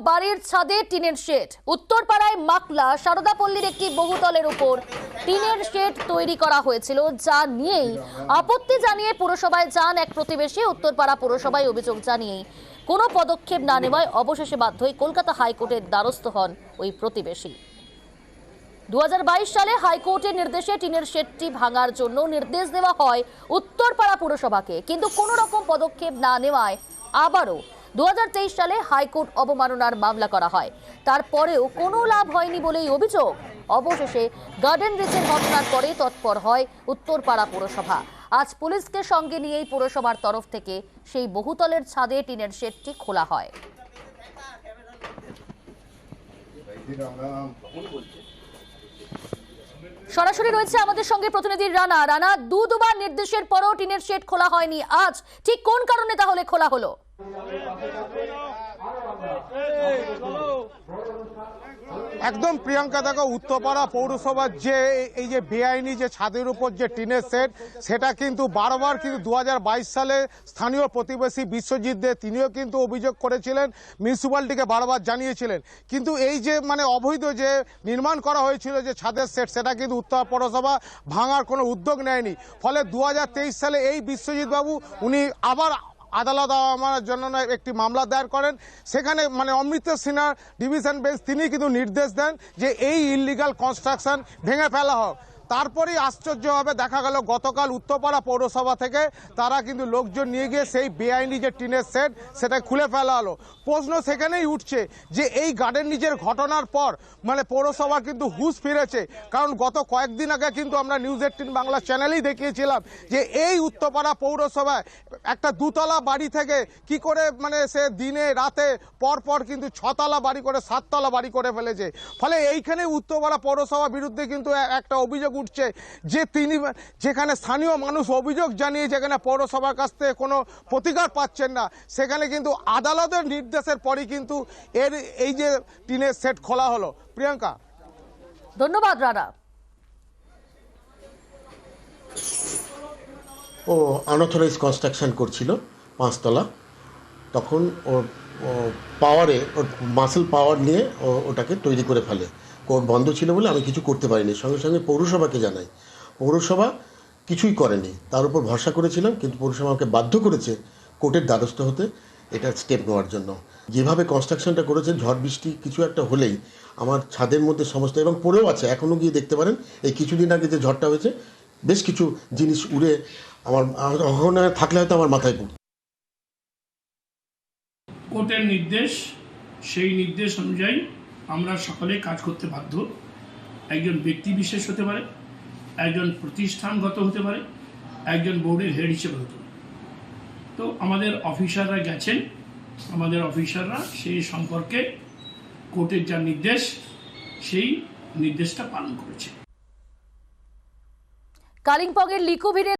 বাড়ির ছাদে টিনের শেড। উত্তরপাড়ায় মাকলা সারদাপল্লীর একটি বহুতলের উপর টিনের শেড তৈরি করা হয়েছিল, যা নিয়েই আপত্তি জানিয়ে পুরসভায় যান এক প্রতিবেশী। উত্তরপাড়া পুরসভায় অভিযোগ জানিয়েই কোনো পদক্ষেপ না নেওয়ায় অবশেষে বাধ্য হয়ে কলকাতা হাইকোর্টের দ্বারস্থ হন ওই প্রতিবেশী। 2022 সালে হাইকোর্টের নির্দেশে টিনের শেডটি ভাঙার জন্য নির্দেশ দেওয়া হয় উত্তরপাড়া পুরসভাকে, কিন্তু কোনো রকম পদক্ষেপ না নেওয়ায় আবারও 2023 সালে হাইকোর্ট অবমাননার মামলা করা হয়। তারপরেও কোনো লাভ হয়নি বলেই অভিযোগ। অবশেষে গার্ডেন রিচের ঘটনার পরে তৎপর হয় উত্তরপাড়া পুরসভা। আজ পুলিশকে সঙ্গে নিয়েই পুরসভার তরফ থেকে সেই বহুতলের ছাদে টিনের শেডটি খোলা হয়। সরাসরি রয়েছে আমাদের সঙ্গে প্রতিনিধি রানা। রানা, দুবার নির্দেশের পরও টিনের শেড খোলা হয়নি, আজ ঠিক কোন কারণে তাহলে খোলা হলো? একদম প্রিয়াঙ্কা, দেখো, উত্তরপাড়া পৌরসভার যে এই যে বেআইনি যে ছাদের উপর যে টিনের সেট, সেটা কিন্তু বারবার কিন্তু 2022 সালে স্থানীয় প্রতিবেশী বিশ্বজিৎ দে তিনিও কিন্তু অভিযোগ করেছিলেন, মিউনিসিপ্যালিটিকে বারবার জানিয়েছিলেন। কিন্তু এই যে অবৈধ যে নির্মাণ করা হয়েছিল যে ছাদের সেট, সেটা কিন্তু উত্তরপাড়া পৌরসভা ভাঙার কোনো উদ্যোগ নেয়নি। ফলে 2023 সালে এই বিশ্বজিৎ বাবু উনি আবার আদালত আমার জন্য একটি মামলা দায়ের করেন। সেখানে অমৃত সিনহা ডিভিশন বেঞ্চ তিনি কিন্তু নির্দেশ দেন যে এই ইললিগাল কনস্ট্রাকশন ভেঙে ফেলা হোক। তারপরেই আশ্চর্যভাবে দেখা গেল গতকাল উত্তরপাড়া পৌরসভা থেকে তারা কিন্তু লোকজন নিয়ে গিয়ে সেই বেআইনি যে টিনের সেট সেটা খুলে ফেলা হলো। প্রশ্ন সেখানেই উঠছে যে এই গার্ডেন রিচের ঘটনার পর পৌরসভা কিন্তু হুঁশ ফিরেছে। কারণ গত কয়েকদিন আগে কিন্তু আমরা নিউজ 18 বাংলা চ্যানেলেই দেখিয়েছিলাম যে এই উত্তরপাড়া পৌরসভায় একটা দুতলা বাড়ি থেকে কি করে সে দিনে রাতে পর কিন্তু 6তলা বাড়ি করে 7তলা বাড়ি করে ফেলেছে। ফলে এইখানে উত্তরপাড়া পৌরসভার বিরুদ্ধে কিন্তু একটা অভিযোগ উঠছে যে তিনি যেখানে স্থানীয় মানুষ অভিযোগ জানিয়ে যেখানে পৌরসভার কাছ থেকে কোনো প্রতিকার পাচ্ছেন না, সেখানে কিন্তু আদালতের নির্দেশের পরই কিন্তু এই যে টিনের সেট খোলা হলো। প্রিয়াঙ্কা, ধন্যবাদ রানা। ও আনঅথরাইজ কনস্ট্রাকশন করছিল 5তলা, তখন ওর পাওয়ারে ওর মাসেল পাওয়ার নিয়ে ওটাকে তৈরি করে ফেলে। কোর্ট বন্ধ ছিল বলে আমি কিছু করতে পারিনি। সঙ্গে সঙ্গে পৌরসভাকে জানাই, পৌরসভা কিছুই করেনি। তার উপর ভরসা করেছিলাম, কিন্তু পৌরসভা আমাকে বাধ্য করেছে কোর্টের দ্বারস্থ হতে এটার স্টেপ নেওয়ার জন্য। যেভাবে কনস্ট্রাকশনটা করেছে, ঝড় বৃষ্টি কিছু একটা হলেই আমার ছাদের মধ্যে সমস্ত, এবং পড়েও আছে, এখনও গিয়ে দেখতে পারেন। এই কিছুদিন আগে যে ঝড়টা হয়েছে, বেশ কিছু জিনিস উড়ে আমার ওখানে থাকলে হয়তো আমার মাথায় পড়ত। কোর্টের নির্দেশ, সেই নির্দেশ অনুযায়ী আমরা সকলে কাজ করতে বাধ্য। একজন ব্যক্তি বিশেষ হতে পারে, একজন প্রতিষ্ঠানগত হতে পারে, একজন বোর্ডের হেড হিসেবে হতে পারে। তো আমাদের অফিসাররা গেছেন, আমাদের অফিসাররা সেই সম্পর্কে কোর্টের যা নির্দেশ সেই নির্দেশটা পালন করেছে। কালিম্পংয়ের লিকুভিরে